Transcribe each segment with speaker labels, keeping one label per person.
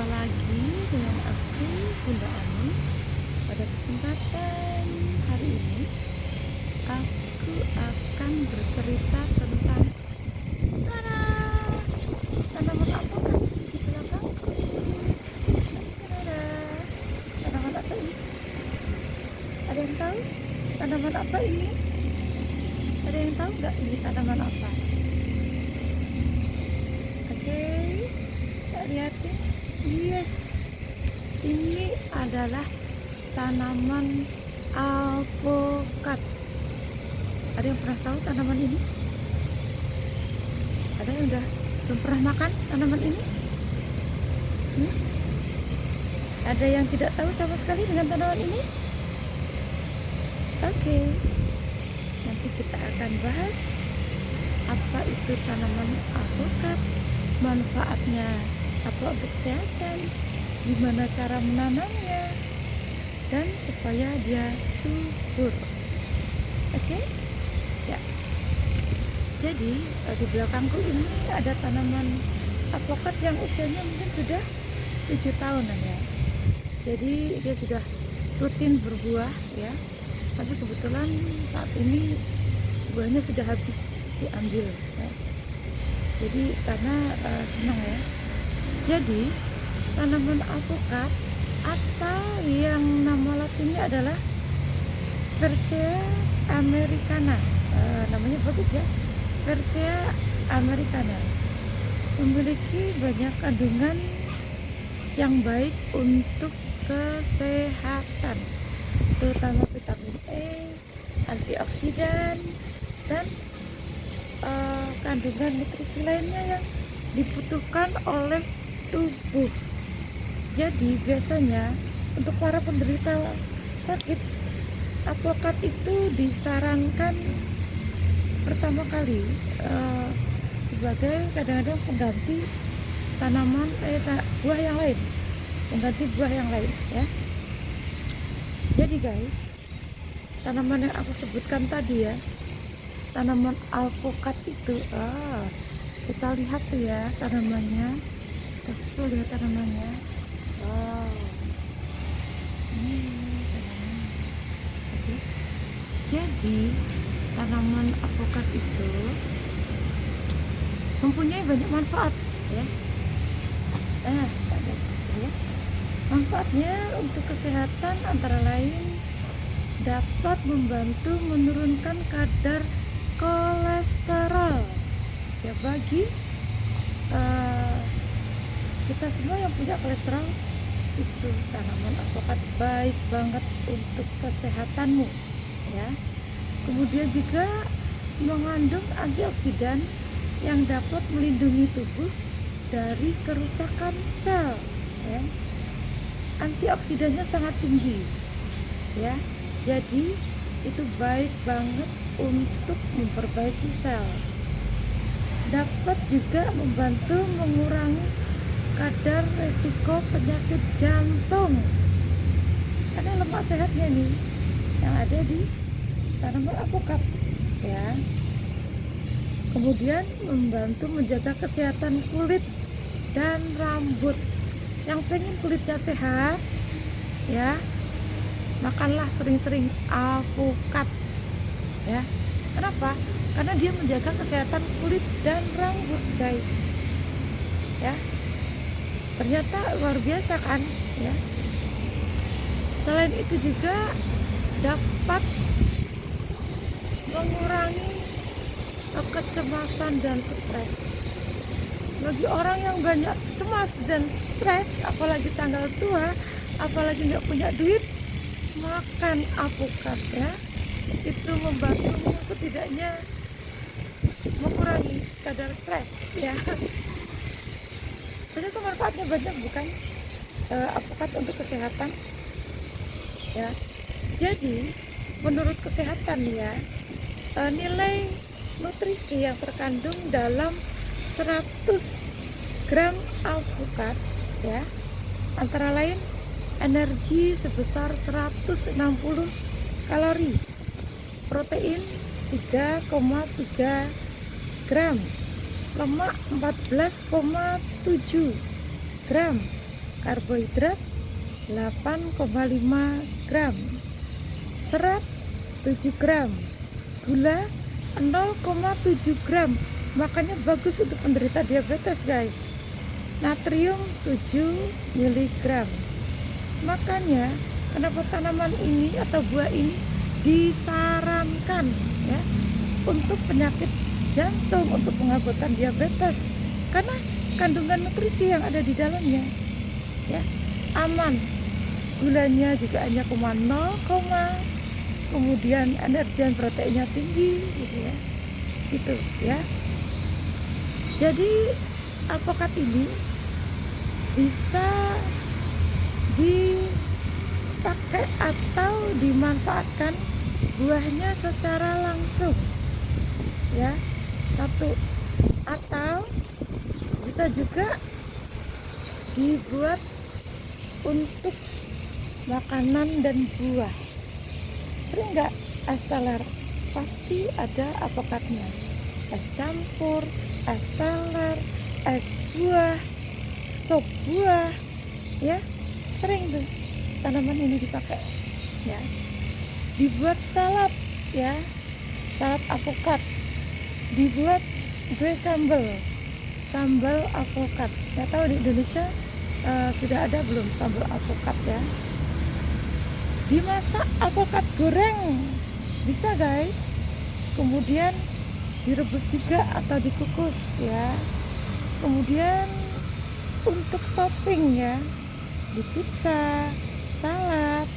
Speaker 1: lagi dengan aku, Bunda Ani. Pada kesempatan hari ini, aku akan bercerita tentang tanaman apa kan di belakangku. Tada, tanaman apa ini? Ada yang tahu? Tanaman apa ini? Ada yang tahu nggak ini tanaman apa? Oke, lihatin. Yes, ini adalah tanaman alpukat. Ada yang pernah tahu tanaman ini? Ada yang udah belum pernah makan tanaman ini? Ada yang tidak tahu sama sekali dengan tanaman ini? Oke, nanti kita akan bahas apa itu tanaman alpukat, manfaatnya apa untuk kesehatan, gimana cara menanamnya, dan supaya dia subur. Oke? Ya. Jadi di belakangku ini ada tanaman alpukat yang usianya mungkin sudah 7 tahunan ya. Jadi dia sudah rutin berbuah ya. Tapi kebetulan saat ini buahnya sudah habis diambil ya. Jadi karena senang ya. Jadi tanaman alpukat atau yang nama latinnya adalah Persea americana, namanya bagus ya, Persea americana, memiliki banyak kandungan yang baik untuk kesehatan, terutama vitamin E, antioksidan, dan kandungan nutrisi lainnya yang dibutuhkan oleh tubuh. Jadi biasanya untuk para penderita sakit, alpukat itu disarankan pertama kali sebagai kadang-kadang pengganti tanaman buah yang lain, pengganti buah yang lain ya. Jadi guys, tanaman yang aku sebutkan tadi ya, tanaman alpukat itu kita lihat tuh ya tanamannya, kita lihat tanamannya. Wow, ini tanaman. Jadi tanaman alpukat itu mempunyai banyak manfaat ya. Manfaatnya untuk kesehatan antara lain dapat membantu menurunkan kadar kolesterol ya bagi kita semua yang punya kolesterol. Itu tanaman alpukat baik banget untuk kesehatanmu ya. Kemudian juga mengandung antioksidan yang dapat melindungi tubuh dari kerusakan sel ya. Antioksidannya sangat tinggi ya, jadi itu baik banget untuk memperbaiki sel. Dapat juga membantu mengurangi kadar resiko penyakit jantung karena lemak sehatnya nih yang ada di tanaman alpukat ya. Kemudian membantu menjaga kesehatan kulit dan rambut. Yang pengen kulitnya sehat ya, makanlah sering-sering alpukat ya. Kenapa? Karena dia menjaga kesehatan kulit dan rambut guys ya. Ternyata luar biasa kan ya. Selain itu juga dapat mengurangi kecemasan dan stres. Bagi orang yang banyak cemas dan stres, apalagi tanggal tua, apalagi nggak punya duit, makan alpukat ya. Itu membantu setidaknya mengurangi kadar stres ya. Ternyata manfaatnya banyak bukan alpukat untuk kesehatan ya. Jadi menurut kesehatan ya, nilai nutrisi yang terkandung dalam 100 gram alpukat ya, antara lain energi sebesar 160 kalori, protein 3,3 gram, lemak 14,7 gram, karbohidrat 8,5 gram, serat 7 gram, gula 0,7 gram. Makanya bagus untuk penderita diabetes guys. Natrium 7 mg. Makanya kenapa tanaman ini atau buah ini disarankan ya untuk penyakit jantung, untuk pengobatan diabetes, karena kandungan nutrisi yang ada di dalamnya ya aman. Gulanya juga hanya 0, kemudian energi dan proteinnya tinggi gitu ya. Gitu ya. Jadi alpukat ini bisa dipakai atau dimanfaatkan buahnya secara langsung ya, satu, atau bisa juga dibuat untuk makanan dan buah. Sering nggak es teler? Pasti ada alpukatnya. Es campur, es teler, es buah, sop buah ya, sering tuh tanaman ini dipakai ya. Dibuat salad ya, salad alpukat, dibuat gue sambal alpukat. Nggak tahu di Indonesia sudah ada belum sambal alpukat ya. Dimasak alpukat goreng bisa guys, kemudian direbus juga atau dikukus ya. Kemudian untuk topping ya, di pizza, salad,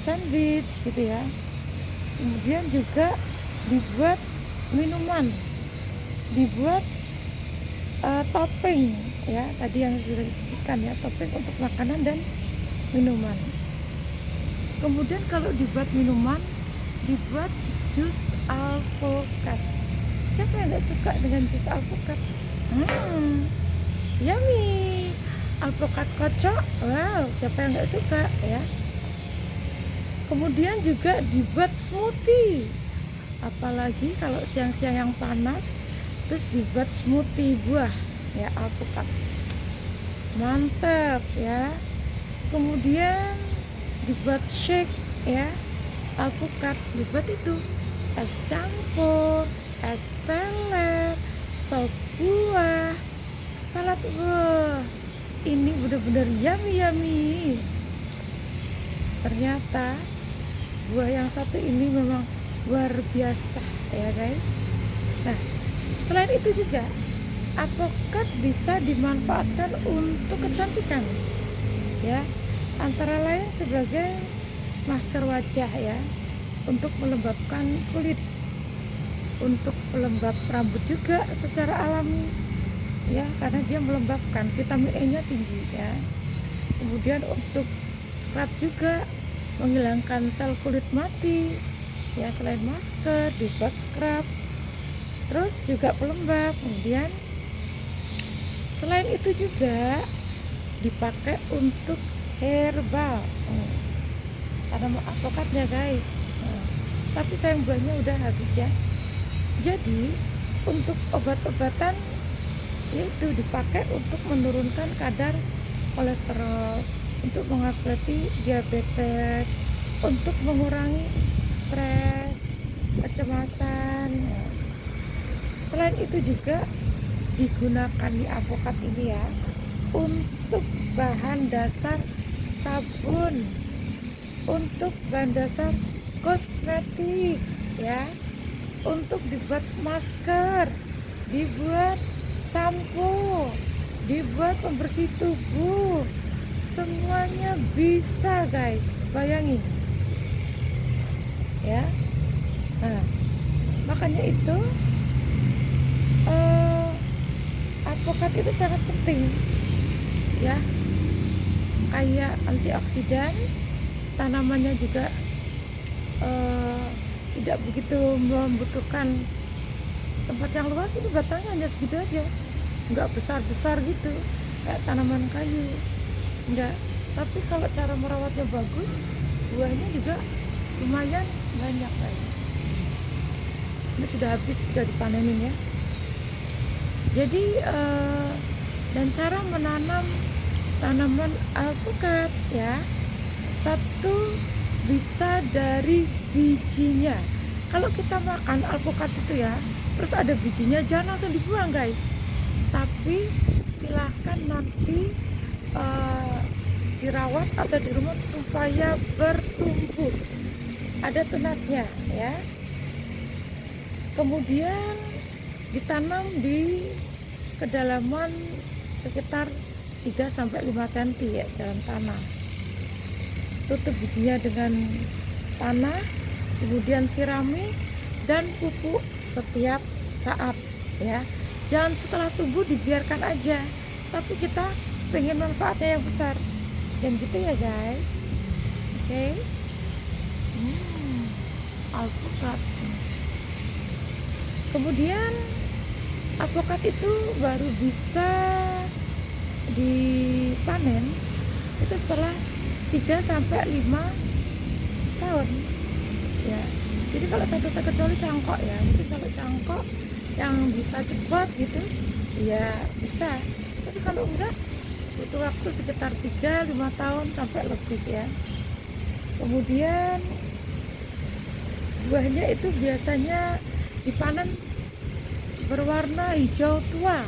Speaker 1: sandwich gitu ya. Kemudian juga dibuat minuman, dibuat topping ya, tadi yang sudah disebutkan ya, topping untuk makanan dan minuman. Kemudian kalau dibuat minuman, dibuat jus alpukat. Siapa yang nggak suka dengan jus alpukat? Yummy. Alpukat kocok, wow, siapa yang nggak suka ya. Kemudian juga dibuat smoothie, apalagi kalau siang-siang yang panas, terus dibuat smoothie buah ya alpukat, mantap ya. Kemudian dibuat shake ya alpukat, dibuat itu es campur, es teler, sop buah, salad buah. Ini benar-benar yummy. Ternyata buah yang satu ini memang luar biasa ya guys. Nah, selain itu juga alpukat bisa dimanfaatkan untuk kecantikan ya, antara lain sebagai masker wajah ya, untuk melembabkan kulit, untuk pelembab rambut juga secara alami ya, karena dia melembabkan, vitamin E nya tinggi ya. Kemudian untuk scrub juga, menghilangkan sel kulit mati ya, selain masker dibuat scrub, terus juga pelembab. Kemudian selain itu juga dipakai untuk herbal, ada alpukatnya guys. Tapi sayang buahnya udah habis ya. Jadi untuk obat-obatan itu dipakai untuk menurunkan kadar kolesterol, untuk mengobati diabetes, untuk mengurangi stres, kecemasan. Selain itu juga digunakan di alpukat ini ya untuk bahan dasar sabun, untuk bahan dasar kosmetik ya, untuk dibuat masker, dibuat sampo, dibuat pembersih tubuh, semuanya bisa guys, bayangin ya. Nah, makanya itu alpukat itu sangat penting ya, kayak antioksidan. Tanamannya juga tidak begitu membutuhkan tempat yang luas, itu batangnya hanya segitu aja, nggak besar-besar gitu kayak tanaman kayu, enggak. Tapi kalau cara merawatnya bagus, buahnya juga lumayan banyak guys. Ini sudah habis, sudah dipanenin ya. Jadi dan cara menanam tanaman alpukat ya. Satu, bisa dari bijinya. Kalau kita makan alpukat itu ya, terus ada bijinya, jangan langsung dibuang guys, tapi silahkan nanti dirawat atau dirumut supaya bertumbuh, ada tunasnya ya. Kemudian ditanam di kedalaman sekitar 3-5 cm ya dalam tanah. Tutup bijinya dengan tanah, kemudian sirami dan pupuk setiap saat ya. Jangan setelah tumbuh dibiarkan aja, tapi kita pengen manfaatnya yang besar, dan gitu ya guys. Oke. Alpukat. Kemudian alpukat itu baru bisa dipanen itu setelah 3-5 tahun ya. Jadi kalau satu kecuali cangkok ya, mungkin kalau cangkok yang bisa cepat gitu ya bisa, tapi kalau enggak butuh waktu sekitar 3-5 tahun sampai lebih ya. Kemudian buahnya itu biasanya dipanen berwarna hijau tua,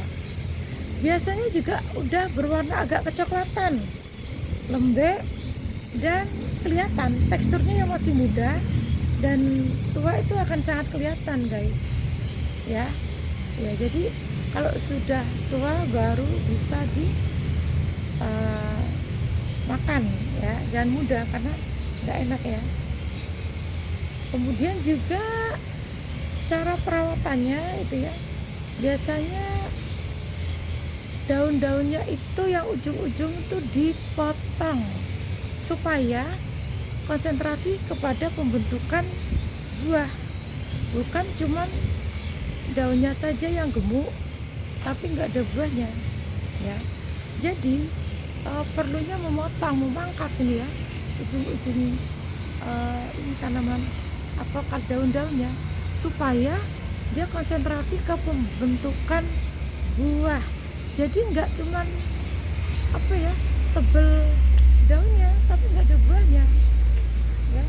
Speaker 1: biasanya juga udah berwarna agak kecoklatan, lembek, dan kelihatan teksturnya yang masih muda dan tua itu akan sangat kelihatan guys ya. Ya jadi kalau sudah tua baru bisa makan ya, jangan muda karena nggak enak ya. Kemudian juga cara perawatannya itu ya, biasanya daun-daunnya itu yang ujung-ujung itu dipotong supaya konsentrasi kepada pembentukan buah, bukan cuman daunnya saja yang gemuk tapi nggak ada buahnya ya. Jadi perlunya memangkas ini ya ujung-ujung ini tanaman alpukat, daun-daunnya, supaya dia konsentrasi ke pembentukan buah. Jadi nggak cuman tebel daunnya tapi nggak ada buahnya ya.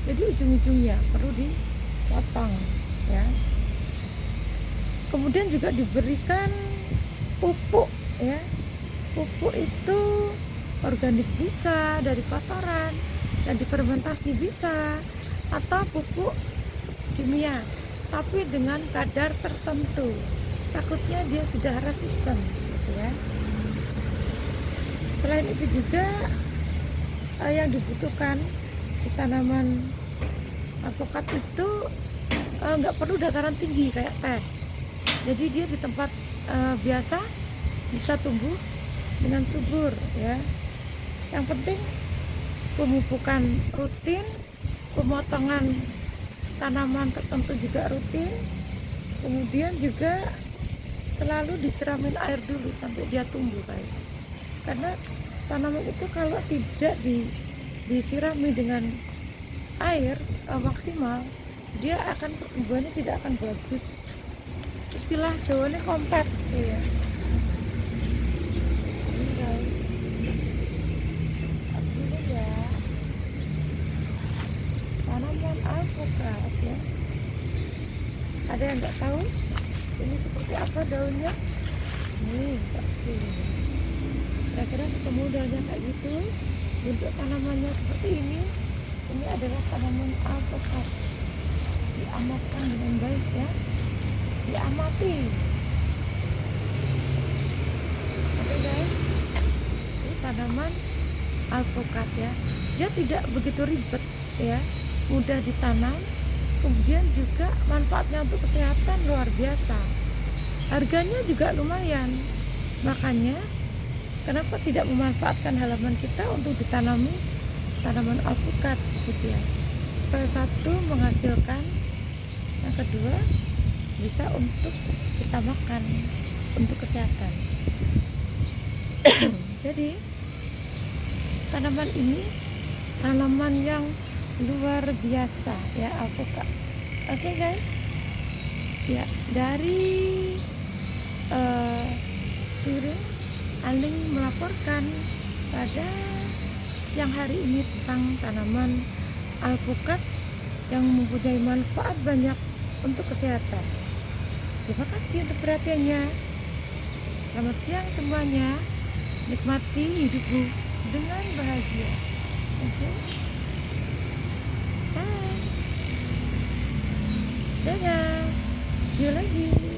Speaker 1: Jadi ujung-ujungnya perlu dipotong ya. Kemudian juga diberikan pupuk ya. Pupuk itu organik bisa, dari kotoran, dan difermentasi bisa, atau pupuk kimia tapi dengan kadar tertentu, takutnya dia sudah resisten gitu ya. Selain itu juga yang dibutuhkan di tanaman alpukat itu nggak perlu dataran tinggi kayak teh. Jadi dia di tempat biasa bisa tumbuh dengan subur ya. Yang penting pemupukan rutin, pemotongan tanaman tertentu juga rutin, kemudian juga selalu disiramin air dulu sampai dia tumbuh guys. Karena tanaman itu kalau tidak disirami dengan air maksimal, dia akan pertumbuhannya tidak akan bagus. Istilah Jawanya kompet ya. Tanaman alpukat ya. Ada yang nggak tahu ini seperti apa daunnya? Nih pasti. Kira-kira ketemu daunnya kayak gitu. Bentuk tanamannya seperti ini. Ini adalah tanaman alpukat. Diamatkan dengan baik ya. Diamati. Oke guys, ini tanaman alpukat ya. Dia tidak begitu ribet ya, mudah ditanam. Kemudian juga manfaatnya untuk kesehatan luar biasa. Harganya juga lumayan. Makanya kenapa tidak memanfaatkan halaman kita untuk ditanami tanaman alpukat gitu ya. Supaya satu menghasilkan, yang kedua bisa untuk kita makan untuk kesehatan. Jadi tanaman ini tanaman yang luar biasa ya, alpukat. Oke guys ya, dari Aling melaporkan. pada siang hari ini tentang tanaman alpukat yang mempunyai manfaat banyak untuk kesehatan. Terima kasih untuk perhatiannya. Selamat siang semuanya. Nikmati hidupmu dengan bahagia. Oke. Thanks. Dadah. See you lagi.